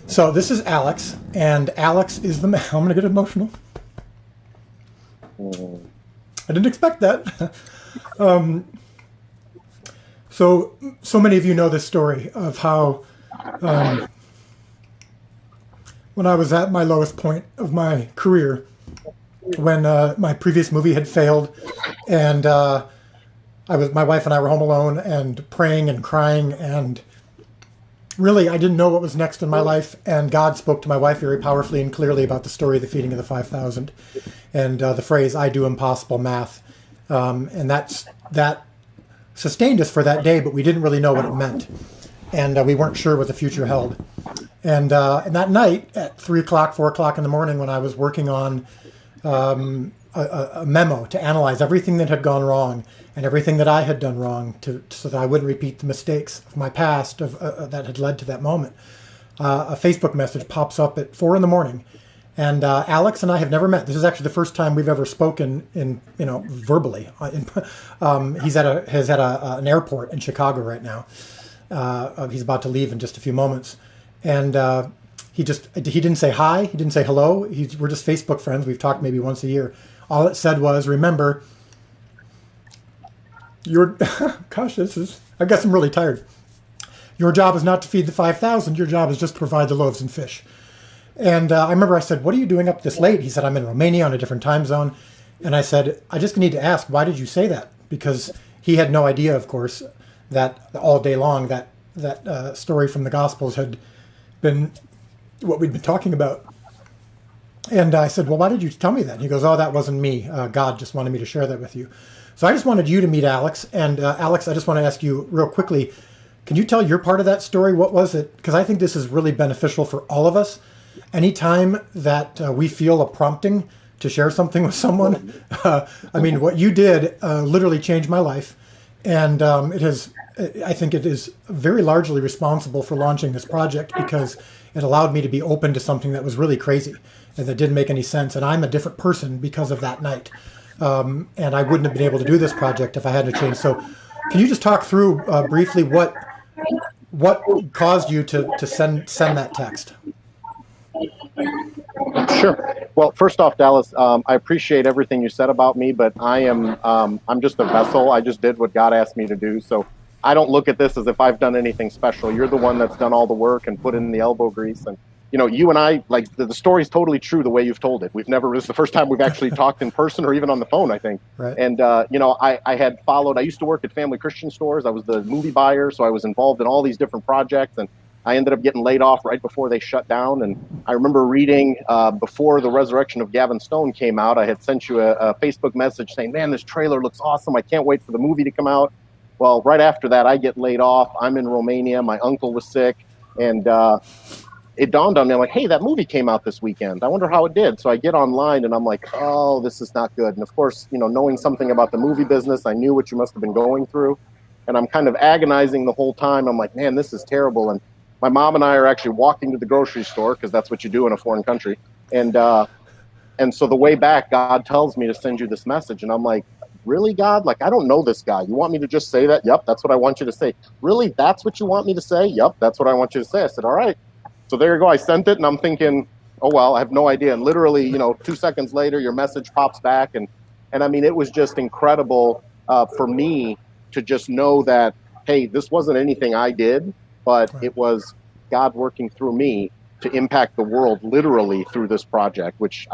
So this is Alex, and Alex is the man. I'm going to get emotional. I didn't expect that. So many of you know this story of how when I was at my lowest point of my career, when my previous movie had failed, and my wife and I were home alone and praying and crying, and really I didn't know what was next in my life. And God spoke to my wife very powerfully and clearly about the story of the feeding of the 5,000, and the phrase "I do impossible math," and that sustained us for that day, but we didn't really know what it meant, and we weren't sure what the future held. And that night at 3 o'clock, 4 o'clock in the morning, when I was working on a memo to analyze everything that had gone wrong and everything that I had done wrong, so that I wouldn't repeat the mistakes of my past that had led to that moment, a Facebook message pops up at 4 in the morning. And Alex and I have never met. This is actually the first time we've ever spoken verbally. He's at an airport in Chicago right now. He's about to leave in just a few moments, and he didn't say hi. He didn't say hello. We're just Facebook friends. We've talked maybe once a year. All it said was, "Remember, gosh, I guess I'm really tired. Your job is not to feed the 5,000. Your job is just to provide the loaves and fish." And I remember I said, "What are you doing up this late?" He said, "I'm in Romania on a different time zone." And I said, "I just need to ask, why did you say that?" Because he had no idea, of course, that all day long that story from the Gospels had been what we'd been talking about. And I said, "Well, why did you tell me that?" And he goes, "Oh, that wasn't me. God just wanted me to share that with you." So I just wanted you to meet Alex. And Alex, I just want to ask you real quickly, can you tell your part of that story? What was it? Because I think this is really beneficial for all of us. Anytime that we feel a prompting to share something with someone, what you did literally changed my life. And I think it is very largely responsible for launching this project, because it allowed me to be open to something that was really crazy and that didn't make any sense. And I'm a different person because of that night. And I wouldn't have been able to do this project if I hadn't changed. So can you just talk through briefly what caused you to send that text? Sure. Well, first off, Dallas, I appreciate everything you said about me, but I'm just a vessel. I just did what God asked me to do. So I don't look at this as if I've done anything special. You're the one that's done all the work and put in the elbow grease. And, you and I, like, the story's totally true the way you've told it. This is the first time we've actually talked in person or even on the phone, I think. Right. And, I used to work at Family Christian Stores. I was the movie buyer, so I was involved in all these different projects. And I ended up getting laid off right before they shut down. And I remember reading before The Resurrection of Gavin Stone came out, I had sent you a Facebook message saying, "Man, this trailer looks awesome. I can't wait for the movie to come out." Well, right after that, I get laid off. I'm in Romania. My uncle was sick. And it dawned on me, I'm like, "Hey, that movie came out this weekend. I wonder how it did." So I get online and I'm like, "Oh, this is not good." And of course, knowing something about the movie business, I knew what you must have been going through. And I'm kind of agonizing the whole time. I'm like, "Man, this is terrible." And my mom and I are actually walking to the grocery store, because that's what you do in a foreign country. And so the way back, God tells me to send you this message. And I'm like, "Really, God? Like, I don't know this guy. You want me to just say that?" "Yep, that's what I want you to say." "Really? That's what you want me to say?" "Yep, that's what I want you to say." I said, "All right." So there you go. I sent it, and I'm thinking, oh, well, I have no idea. And literally, 2 seconds later, your message pops back. And I mean, it was just incredible for me to just know that, hey, this wasn't anything I did, but it was God working through me to impact the world literally through this project, which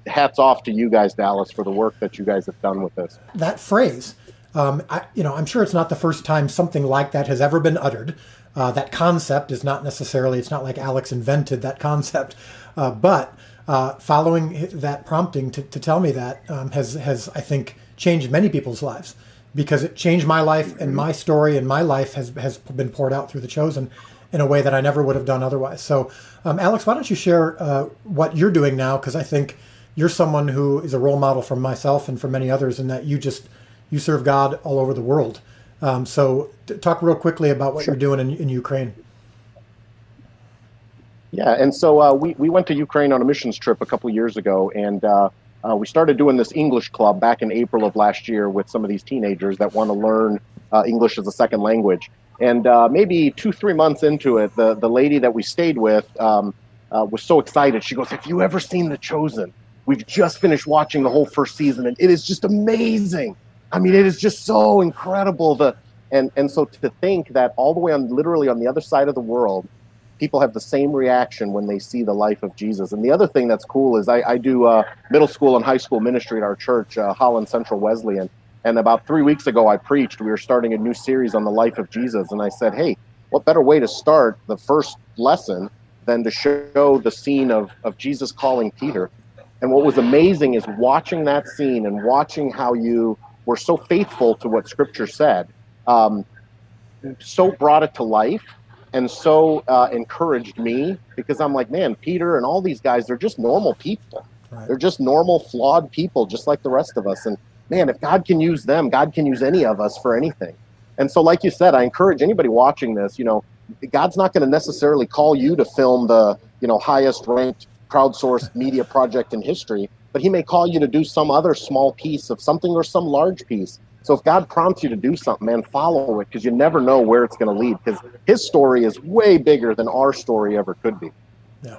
hats off to you guys, Dallas, for the work that you guys have done with this. That phrase, I'm sure it's not the first time something like that has ever been uttered. That concept is not necessarily, it's not like Alex invented that concept, but following that prompting to tell me that has, I think, changed many people's lives, because it changed my life, and my story and my life has been poured out through The Chosen in a way that I never would have done otherwise. So, Alex, why don't you share what you're doing now? Because I think you're someone who is a role model for myself and for many others, in that you serve God all over the world. So talk real quickly about what you're doing in Ukraine. Yeah, and so we went to Ukraine on a missions trip a couple years ago, and we started doing this English club back in April of last year with some of these teenagers that want to learn English as a second language. And maybe 2, 3 months into it, the lady that we stayed with was so excited. She goes, "Have you ever seen The Chosen? We've just finished watching the whole first season, and it is just amazing. I mean, it is just so incredible." And so to think that all the way on, literally on the other side of the world, people have the same reaction when they see the life of Jesus. And the other thing that's cool is I do middle school and high school ministry at our church, Holland Central Wesleyan. And about 3 weeks ago, I preached. We were starting a new series on the life of Jesus. And I said, hey, what better way to start the first lesson than to show the scene of Jesus calling Peter? And what was amazing is watching that scene and watching how you were so faithful to what Scripture said, so brought it to life and so encouraged me, because I'm like, man, Peter and all these guys, they're just normal people. Right. They're just normal, flawed people, just like the rest of us. And man, if God can use them, God can use any of us for anything. And so, like you said, I encourage anybody watching this, God's not going to necessarily call you to film the, highest ranked crowdsourced media project in history, but he may call you to do some other small piece of something or some large piece. So if God prompts you to do something, man, follow it, because you never know where it's going to lead, because his story is way bigger than our story ever could be. Yeah.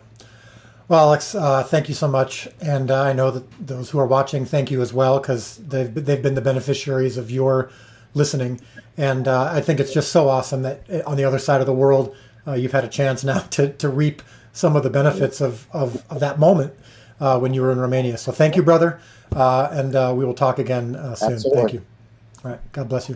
Well, Alex, thank you so much. And I know that those who are watching, thank you as well, because they've been the beneficiaries of your listening. And I think it's just so awesome that on the other side of the world, you've had a chance now to reap some of the benefits of that moment when you were in Romania. So thank you, brother. And we will talk again soon. Absolutely. Thank you. All right. God bless you.